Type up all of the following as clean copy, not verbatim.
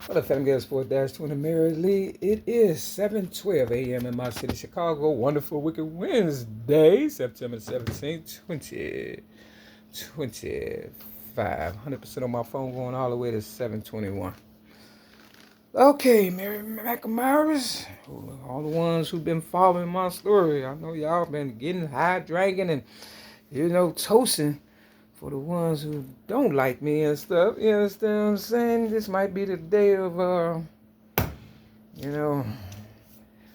Well, the family gets 4-20 Mary Lee. It is 7:12 a.m. in my city, Chicago. Wonderful Wicked Wednesday, September 17th, 2025. 100% on my phone going all the way to 7:21. Okay, Mary McNamara's, all the ones who've been following my story. I know y'all been getting high, drinking, and, toasting. For the ones who don't like me and stuff, you understand what I'm saying? This might be the day of, you know,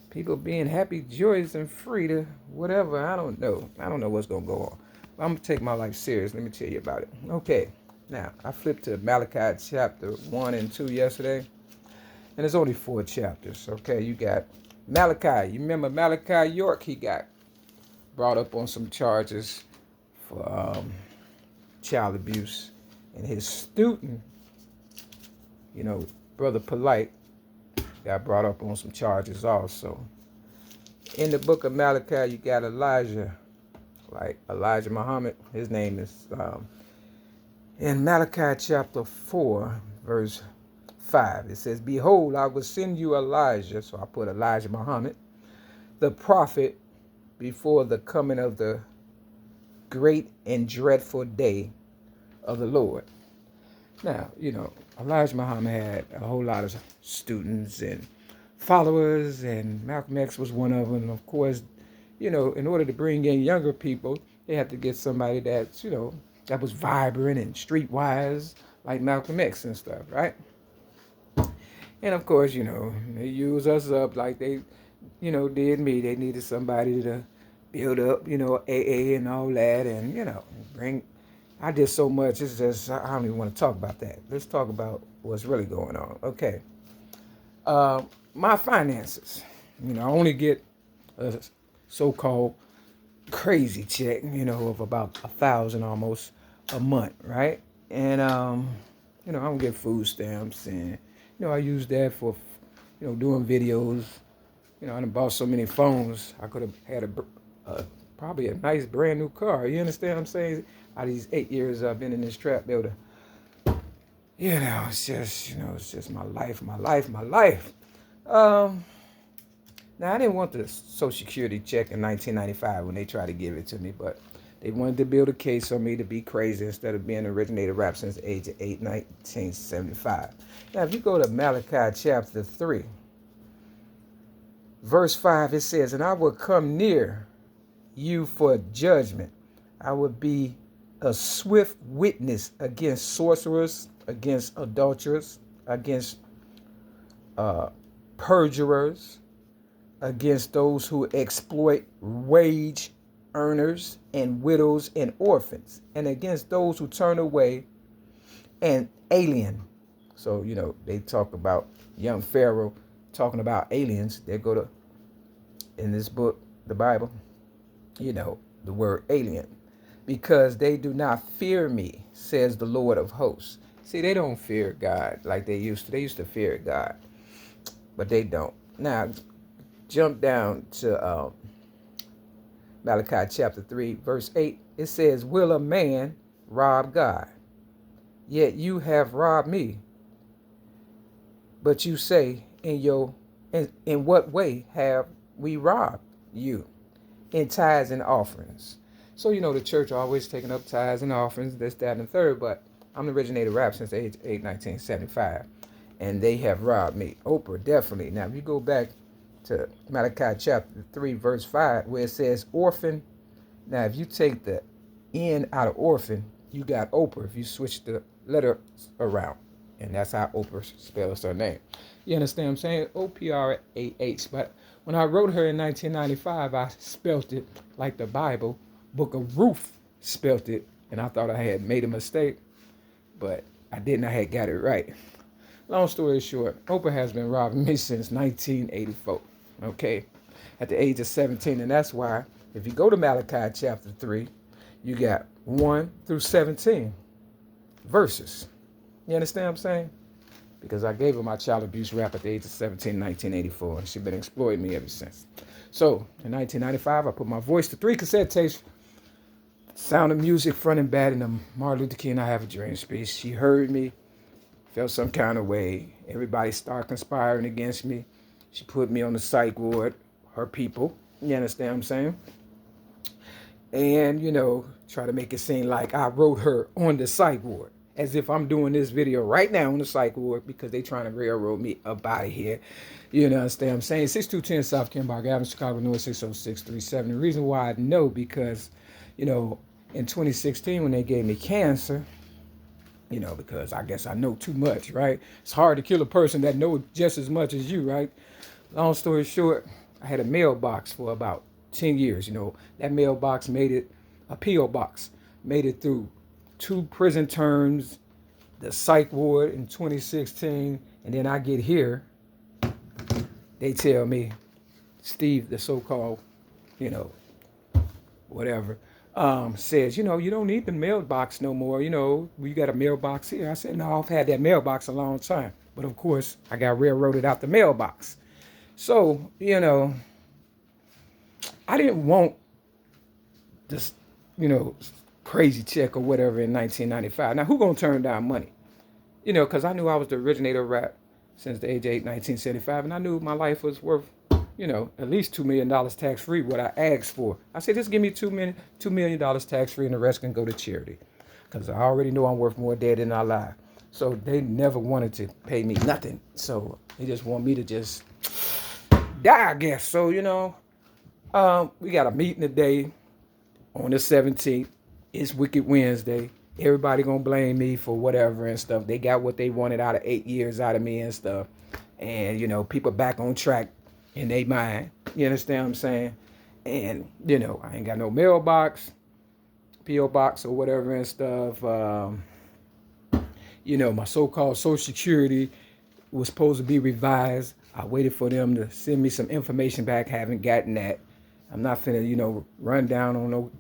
people being happy, joyous, and free to whatever. I don't know. I don't know what's going to go on. But I'm going to take my life serious. Let me tell you about it. Okay. Now, I flipped to Malachi chapter 1 and 2 yesterday. And there's only 4 chapters. Okay. You got Malachi. You remember Malachi York? He got brought up on some charges for child abuse. And his student, Brother Polite, got brought up on some charges also. In the book of Malachi, you got Elijah, like Elijah Muhammad. His name is in Malachi chapter 4, verse 5. It says, "Behold, I will send you Elijah," so I put Elijah Muhammad, "the prophet, before the coming of the great and dreadful day of the Lord." Now, Elijah Muhammad had a whole lot of students and followers, and Malcolm X was one of them. And of course, in order to bring in younger people, they had to get somebody that's, that was vibrant and streetwise, like Malcolm X and stuff, right? And of course, they use us up like they, did me. They needed somebody to build up, AA and all that, and, bring. I did so much, it's just, I don't even want to talk about that. Let's talk about what's really going on. Okay. My finances. I only get a so-called crazy check, of about 1,000 almost a month, right? And I don't get food stamps, and I use that for, doing videos. I done bought so many phones. I could have had probably a nice brand new car. You understand what I'm saying? Out of these 8 years I've been in this trap builder, it's just my life. Now, I didn't want the Social Security check in 1995 when they tried to give it to me, but they wanted to build a case on me to be crazy instead of being originated rap since the age of 8, 1975. Now, if you go to Malachi chapter 3, verse 5, it says, "And I will come near you for judgment. I will be a swift witness against sorcerers, against adulterers, against perjurers, against those who exploit wage earners and widows and orphans, and against those who turn away and alien." So, they talk about young Pharaoh talking about aliens. They go to, in this book, the Bible, the word alien. "Because they do not fear me, says the Lord of hosts." See, they don't fear God like they used to. They used to fear God, but they don't. Now, jump down to Malachi chapter 3, verse 8. It says, "Will a man rob God? Yet you have robbed me. But you say, in what way have we robbed you? In tithes and offerings." So, the church always taking up tithes and offerings, this, that, and the third, but I'm the originator rap since the age of 8, 1975, and they have robbed me. Oprah, definitely. Now, if you go back to Malachi chapter 3, verse 5, where it says orphan, now if you take the N out of orphan, you got Oprah if you switch the letter around. And that's how Oprah spells her name. You understand what I'm saying? Oprah. But when I wrote her in 1995, I spelled it like the Bible, Book of Ruth spelled it. And I thought I had made a mistake, but I didn't. I had got it right. Long story short, Oprah has been robbing me since 1984. Okay? At the age of 17. And that's why, if you go to Malachi chapter 3, you got 1 through 17 verses. You understand what I'm saying? Because I gave her my child abuse rap at the age of 17, 1984, and she's been exploiting me ever since. So, in 1995, I put my voice to 3 cassette tapes, Sound of Music, front and back, in the Martin Luther King I Have a Dream speech. She heard me. Felt some kind of way. Everybody started conspiring against me. She put me on the psych ward, her people. You understand what I'm saying? And, try to make it seem like I wrote her on the psych ward. As if I'm doing this video right now on the psych ward because they trying to railroad me up out of here. You understand what I'm saying? 6210 South Kennebuck Avenue, Chicago, North 60637. The reason why I know because, in 2016 when they gave me cancer, because I guess I know too much, right? It's hard to kill a person that knows just as much as you, right? Long story short, I had a mailbox for about 10 years. That mailbox made it a P.O. box, made it through 2 prison terms, the psych ward in 2016, and then I get here, they tell me, Steve, the so-called, whatever, says, you don't need the mailbox no more. We got a mailbox here. I said, no, I've had that mailbox a long time. But of course, I got railroaded out the mailbox. So, I didn't want this, crazy check or whatever in 1995. Now, who gonna turn down money? Because I knew I was the originator of rap since the age of 8, 1975, and I knew my life was worth, at least $2 million tax-free, what I asked for. I said, just give me $2 million tax-free and the rest can go to charity. Because I already know I'm worth more dead than alive. So they never wanted to pay me nothing. So they just want me to just die, I guess. So, we got a meeting today on the 17th. It's Wicked Wednesday. Everybody gonna blame me for whatever and stuff. They got what they wanted out of 8 years out of me and stuff. And, people back on track in their mind. You understand what I'm saying? And, I ain't got no mailbox, P.O. box or whatever and stuff. My so-called Social Security was supposed to be revised. I waited for them to send me some information back. Haven't gotten that. I'm not finna, run down on no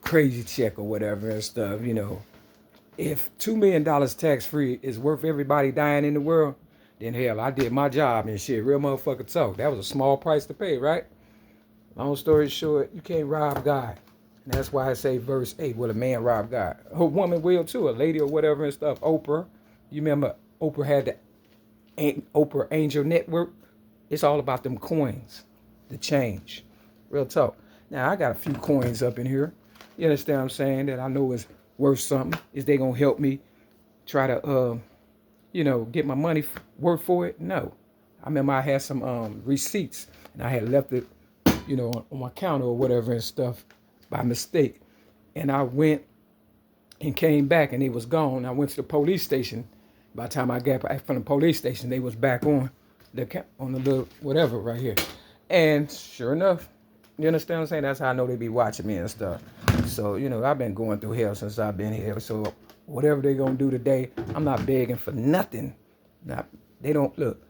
crazy check or whatever and stuff, If $2 million tax-free is worth everybody dying in the world, then hell, I did my job and shit. Real motherfucker talk. That was a small price to pay, right? Long story short, you can't rob God. And that's why I say verse 8, will a man rob God? A woman will too, a lady or whatever and stuff. Oprah, you remember Oprah had the Oprah Angel Network? It's all about them coins, the change. Real talk. Now, I got a few coins up in here. You understand what I'm saying? That I know is worth something. Is they going to help me try to, get my money worth for it? No. I remember I had some receipts and I had left it, on my counter or whatever and stuff by mistake. And I went and came back and it was gone. I went to the police station. By the time I got back from the police station, they was back on the little whatever right here. And sure enough, you understand what I'm saying? That's how I know they be watching me and stuff. So, I've been going through hell since I've been here. So whatever they going to do today, I'm not begging for nothing. They don't, look,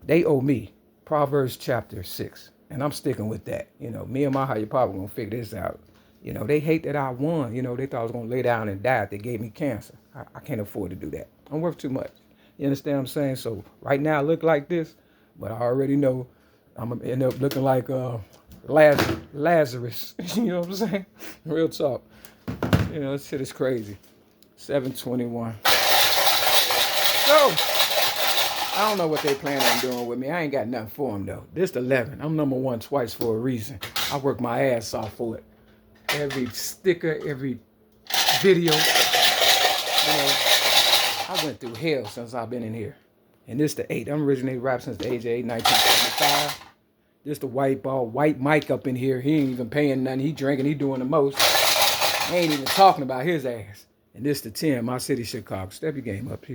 they owe me Proverbs chapter 6. And I'm sticking with that. Me and my higher power going to figure this out. They hate that I won. They thought I was going to lay down and die if they gave me cancer. I can't afford to do that. I'm worth too much. You understand what I'm saying? So right now I look like this, but I already know I'm going to end up looking like Lazarus. You know what I'm saying? Real talk. This shit is crazy. 721. So, I don't know what they plan on doing with me. I ain't got nothing for them, though. This the 11. I'm number 1 twice for a reason. I work my ass off for it. Every sticker, every video. I went through hell since I've been in here. And this the 8. I'm originating rap since the age of 8, 1975. This the white Mike up in here. He ain't even paying nothing. He drinking. He doing the most. I ain't even talking about his ass. And this the 10. My city, Chicago. Step your game up here.